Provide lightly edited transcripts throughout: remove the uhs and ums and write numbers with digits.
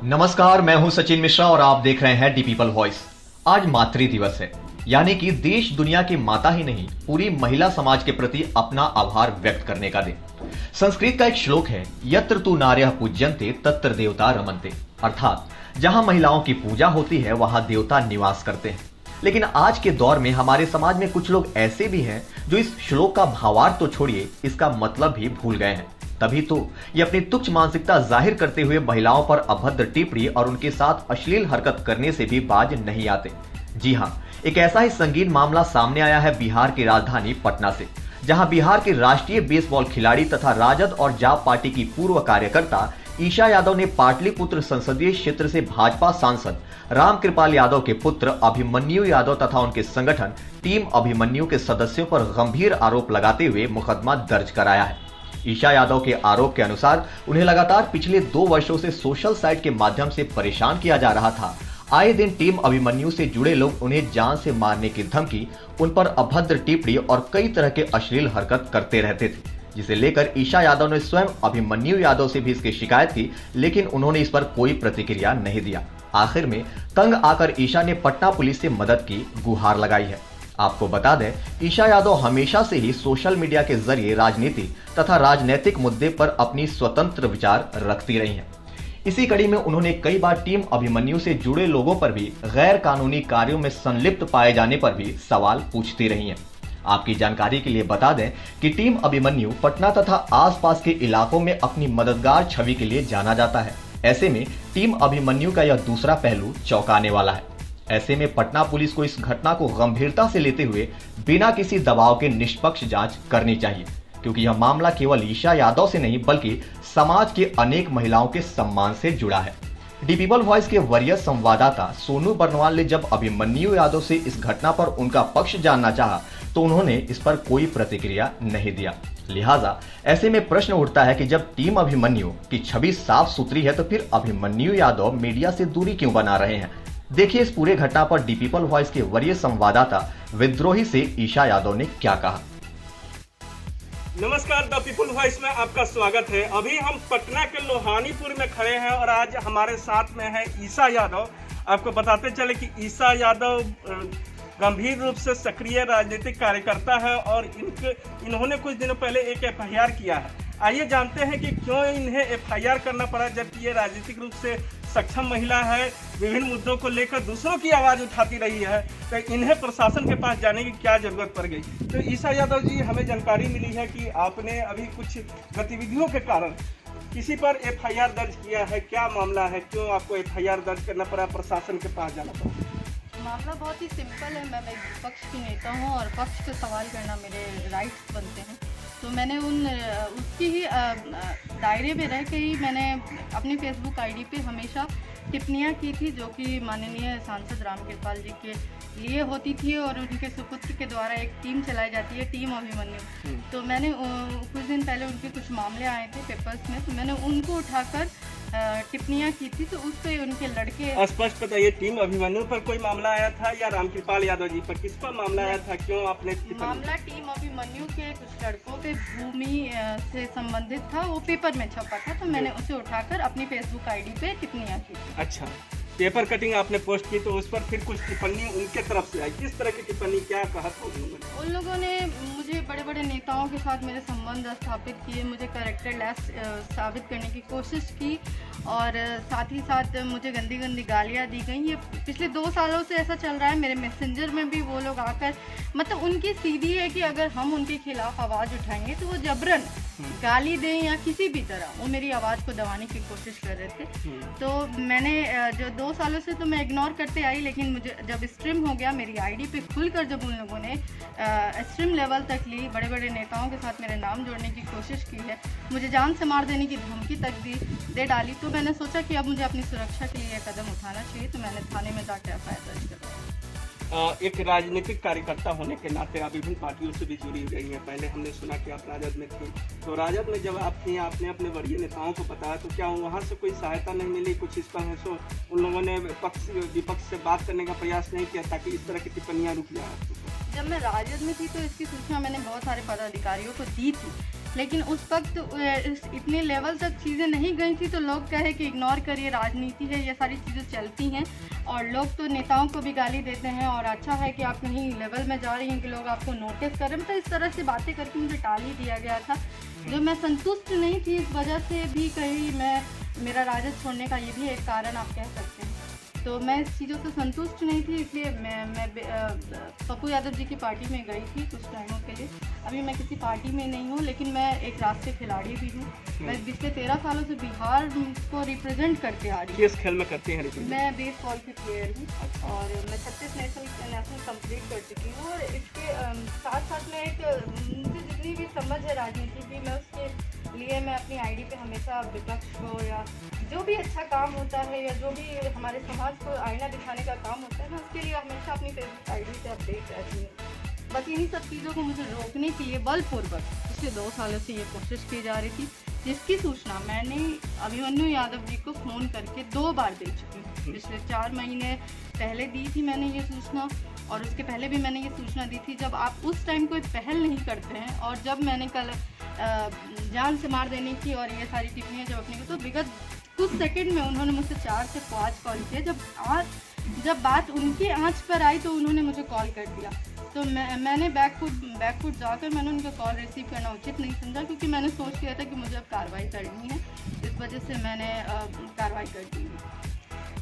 नमस्कार, मैं हूं सचिन मिश्रा और आप देख रहे हैं दी पीपल वॉइस। आज मातृ दिवस है, यानी कि देश दुनिया की माता ही नहीं पूरी महिला समाज के प्रति अपना आभार व्यक्त करने का दिन। संस्कृत का एक श्लोक है, यत्र तु नार्यः पूज्यन्ते तत्र देवता रमन्ते, अर्थात जहां महिलाओं की पूजा होती है वहां देवता निवास करते हैं। लेकिन आज के दौर में हमारे समाज में कुछ लोग ऐसे भी हैं जो इस श्लोक का भावार्थ तो छोड़िए, इसका मतलब भी भूल गए हैं। तभी तो ये अपनी तुच्छ मानसिकता जाहिर करते हुए महिलाओं पर अभद्र टिप्पणी और उनके साथ अश्लील हरकत करने से भी बाज नहीं आते। जी हां, एक ऐसा ही संगीन मामला सामने आया है बिहार की राजधानी पटना से, जहां बिहार के राष्ट्रीय बेसबॉल खिलाड़ी तथा राजद और जाप पार्टी की पूर्व कार्यकर्ता ईशा यादव ने पाटलिपुत्र संसदीय क्षेत्र से भाजपा सांसद रामकृपाल यादव के पुत्र अभिमन्यु यादव तथा उनके संगठन टीम अभिमन्यु के सदस्यों पर गंभीर आरोप लगाते हुए मुकदमा दर्ज कराया है। ईशा यादव के आरोप के अनुसार उन्हें लगातार पिछले 2 वर्षों से सोशल साइट के माध्यम से परेशान किया जा रहा था। आए दिन टीम अभिमन्यु से जुड़े लोग उन्हें जान से मारने की धमकी, उन पर अभद्र टिप्पणी और कई तरह के अश्लील हरकत करते रहते थे, जिसे लेकर ईशा यादव ने स्वयं अभिमन्यु यादव से भी इसकी शिकायत की, लेकिन उन्होंने इस पर कोई प्रतिक्रिया नहीं दिया। आखिर में तंग आकर ईशा ने पटना पुलिस से मदद की गुहार लगाई है। आपको बता दें, ईशा यादव हमेशा से ही सोशल मीडिया के जरिए राजनीति तथा राजनीतिक मुद्दे पर अपनी स्वतंत्र विचार रखती रही हैं। इसी कड़ी में उन्होंने कई बार टीम अभिमन्यु से जुड़े लोगों पर भी गैर कानूनी कार्यों में संलिप्त पाए जाने पर भी सवाल पूछती रही हैं। आपकी जानकारी के लिए बता दें कि टीम अभिमन्यु पटना तथा आसपास के इलाकों में अपनी मददगार छवि के लिए जाना जाता है। ऐसे में टीम अभिमन्यु का यह दूसरा पहलू चौंकाने वाला है। ऐसे में पटना पुलिस को इस घटना को गंभीरता से लेते हुए बिना किसी दबाव के निष्पक्ष जांच करनी चाहिए, क्योंकि यह मामला केवल ईशा यादव से नहीं बल्कि समाज के अनेक महिलाओं के सम्मान से जुड़ा है। दी पीपल वॉइस के वरीय संवाददाता सोनू बर्नवाल ने जब अभिमन्यु यादव से इस घटना पर उनका पक्ष जानना चाहा तो उन्होंने इस पर कोई प्रतिक्रिया नहीं दिया। लिहाजा ऐसे में प्रश्न उठता है कि जब टीम अभिमन्यु की छवि साफ सुथरी है तो फिर अभिमन्यु यादव मीडिया से दूरी क्यों बना रहे हैं। देखिए इस पूरे घटना पर दी पीपल वॉइस के वरीय संवाददाता विद्रोही से ईशा यादव ने क्या कहा। नमस्कार, द पीपल वॉइस में आपका स्वागत है। अभी हम पटना के लोहानीपुर में खड़े हैं और आज हमारे साथ में है ईशा यादव। आपको बताते चले कि ईशा यादव गंभीर रूप से सक्रिय राजनीतिक कार्यकर्ता है और इन्होंने कुछ दिनों पहले एक एफआईआर किया है। आइए जानते हैं कि क्यों इन्हें एफआईआर करना पड़ा, जबकि ये राजनीतिक रूप से सक्षम महिला है, विभिन्न मुद्दों को लेकर दूसरों की आवाज़ उठाती रही है, तो इन्हें प्रशासन के पास जाने की क्या जरूरत पड़ गई। तो ईशा यादव जी, हमें जानकारी मिली है कि आपने अभी कुछ गतिविधियों के कारण किसी पर एफआईआर दर्ज किया है। क्या मामला है, क्यों आपको एफआईआर दर्ज करना पड़ा, प्रशासन के पास जाना पड़ा? मामला बहुत ही सिंपल है। मैं एक विपक्ष की नेता हूँ और पक्ष पे सवाल करना मेरे राइट्स बनते हैं। तो मैंने उसकी ही दायरे में रह के ही मैंने अपनी फेसबुक आईडी पे हमेशा टिप्पणियाँ की थी, जो कि माननीय सांसद रामकृपाल जी के लिए होती थी और उनके सुपुत्र के द्वारा एक टीम चलाई जाती है, टीम अभिमन्यु। तो मैंने कुछ दिन पहले उनके कुछ मामले आए थे पेपर्स में, तो मैंने उनको उठाकर टिप्पणियाँ की थी। तो उस पर उनके लड़के स्पष्ट बताइए, टीम अभिमन्यु पर कोई मामला आया था या रामकृपाल यादव जी पर, किस पर मामला आया था, क्यों आपने? मामला टीम अभिमन्यु के कुछ लड़कों पे भूमि से संबंधित था, वो पेपर में छपा था, तो मैंने उसे उठाकर अपनी फेसबुक आईडी पे टिप्पणियाँ की। अच्छा, पेपर कटिंग आपने पोस्ट की, तो उस पर फिर कुछ टिप्पणी उनके तरफ से आई। किस तरह की टिप्पणी, क्या कहा था उन्होंने? उन लोगों ने मुझे बड़े बड़े नेताओं के साथ मेरे संबंध स्थापित किए, मुझे कैरेक्टर लेस साबित करने की कोशिश की और साथ ही साथ मुझे गंदी गंदी गालियाँ दी गई। ये पिछले 2 सालों से ऐसा चल रहा है। मेरे मैसेंजर में भी वो लोग आकर, मतलब उनकी सीधी है कि अगर हम उनके खिलाफ आवाज़ उठाएंगे तो वो जबरन गाली दें या किसी भी तरह वो मेरी आवाज़ को दबाने की कोशिश कर रहे थे। तो मैंने जो 2 सालों से तो मैं इग्नोर करते आई, लेकिन मुझे जब स्ट्रीम हो गया, मेरी आईडी पे खुलकर जब उन लोगों ने स्ट्रीम लेवल तक ली, बड़े बड़े नेताओं के साथ मेरे नाम जोड़ने की कोशिश की है, मुझे जान से मार देने की धमकी तक दे डाली, तो मैंने सोचा कि अब मुझे अपनी सुरक्षा के लिए कदम उठाना चाहिए। तो मैंने थाने में जाकर एफआईआर दर्ज करवाया। एक राजनीतिक कार्यकर्ता होने के नाते आप विभिन्न पार्टियों से भी जुड़ी गई हैं। पहले हमने सुना कि आप राजद में थी, तो राजद में जब आप थी, आपने अपने वरीय नेताओं को बताया, तो क्या वहाँ से कोई सहायता नहीं मिली? कुछ इस पर है सो उन लोगों ने विपक्ष से बात करने का प्रयास नहीं किया ताकि इस तरह की टिप्पणियाँ रुक जाए? जब मैं राजद में थी तो इसकी सूचना मैंने बहुत सारे पदाधिकारियों को दी थी, लेकिन उस वक्त इतने लेवल तक चीज़ें नहीं गई थी, तो लोग कहे कि इग्नोर करिए, राजनीति है, ये सारी चीज़ें चलती हैं और लोग तो नेताओं को भी गाली देते हैं और अच्छा है कि आप कहीं लेवल में जा रही हैं कि लोग आपको नोटिस करें। मतलब इस तरह से बातें करके मुझे टाल ही दिया गया था, जो मैं संतुष्ट नहीं थी। इस वजह से भी कहीं मेरा राजद छोड़ने का ये भी एक कारण आप कह सकते हैं। तो मैं इस चीज़ों से संतुष्ट नहीं थी, इसलिए मैं पप्पू यादव जी की पार्टी में गई थी कुछ टाइमों के लिए। अभी मैं किसी पार्टी में नहीं हूँ, लेकिन मैं एक राष्ट्रीय खिलाड़ी भी हूँ। मैं पिछले 13 सालों से बिहार को रिप्रेजेंट करते आ रही हूँ। किस खेल में करती हैं रिप्रेजेंट? मैं बेसबॉल की प्लेयर हूँ और मैं 36 नेशनल कंप्लीट कर चुकी हूँ। और इसके साथ साथ में मुझे जितनी भी समझ है राजनीति की, मैं उसके लिए मैं अपनी आईडी पे हमेशा विपक्ष को या जो भी अच्छा काम होता है या जो भी हमारे समाज को आईना दिखाने का काम होता है, मैं उसके लिए हमेशा अपनी फेसबुक आईडी से अपडेट रहती हूँ। बस इन्हीं सब चीज़ों को मुझे रोकने के लिए बलपूर्वक पिछले 2 सालों से ये कोशिश की जा रही थी, जिसकी सूचना मैंने अभिमन्यु यादव जी को फ़ोन करके 2 बार दे चुकी हूँ। पिछले 4 महीने पहले दी थी मैंने ये सूचना, और उसके पहले भी मैंने ये सूचना दी थी। जब आप उस टाइम कोई पहल नहीं करते हैं, और जब मैंने कल जान से मार देने की और ये सारी टिप्पणियाँ जब अपनी को, तो विगत कुछ सेकंड में उन्होंने मुझसे 4 से 5 कॉल किए। जब बात उनकी आंच पर आई तो उन्होंने मुझे कॉल कर दिया। तो मैंने बैकफुट जाकर मैंने उनका कॉल रिसीव करना उचित नहीं समझा, क्योंकि मैंने सोच किया था कि मुझे अब कार्रवाई करनी है। इस वजह से मैंने कार्रवाई कर दी है।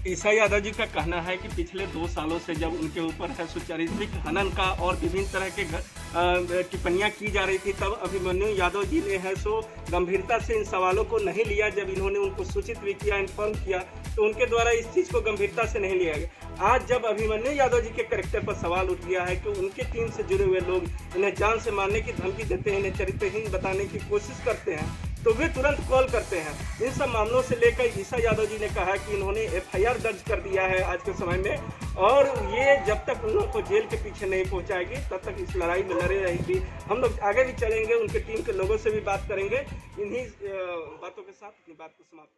ईसा यादव जी का कहना है कि पिछले 2 सालों से जब उनके ऊपर है सुचारित्रिक हनन का और विभिन्न तरह के टिप्पणियां की जा रही थी, तब अभिमन्यु यादव जी ने है सो गंभीरता से इन सवालों को नहीं लिया। जब इन्होंने उनको सूचित भी किया, इन्फॉर्म किया, तो उनके द्वारा इस चीज़ को गंभीरता से नहीं लिया गया। आज जब अभिमन्यु यादव जी के कैरेक्टर पर सवाल उठ गया है कि उनके टीम से जुड़े हुए लोग इन्हें जान से मारने की धमकी देते हैं, इन्हें चरित्रहीन बताने की कोशिश करते हैं, तो वे तुरंत कॉल करते हैं। इन सब मामलों से लेकर ईसा यादव जी ने कहा कि इन्होंने FIR दर्ज कर दिया है आज के समय में, और ये जब तक उन लोगों को जेल के पीछे नहीं पहुंचाएगी तब तक इस लड़ाई में लड़े रहेगी। हम लोग आगे भी चलेंगे, उनके टीम के लोगों से भी बात करेंगे। इन्हीं बातों के साथ अपनी बात को समाप्त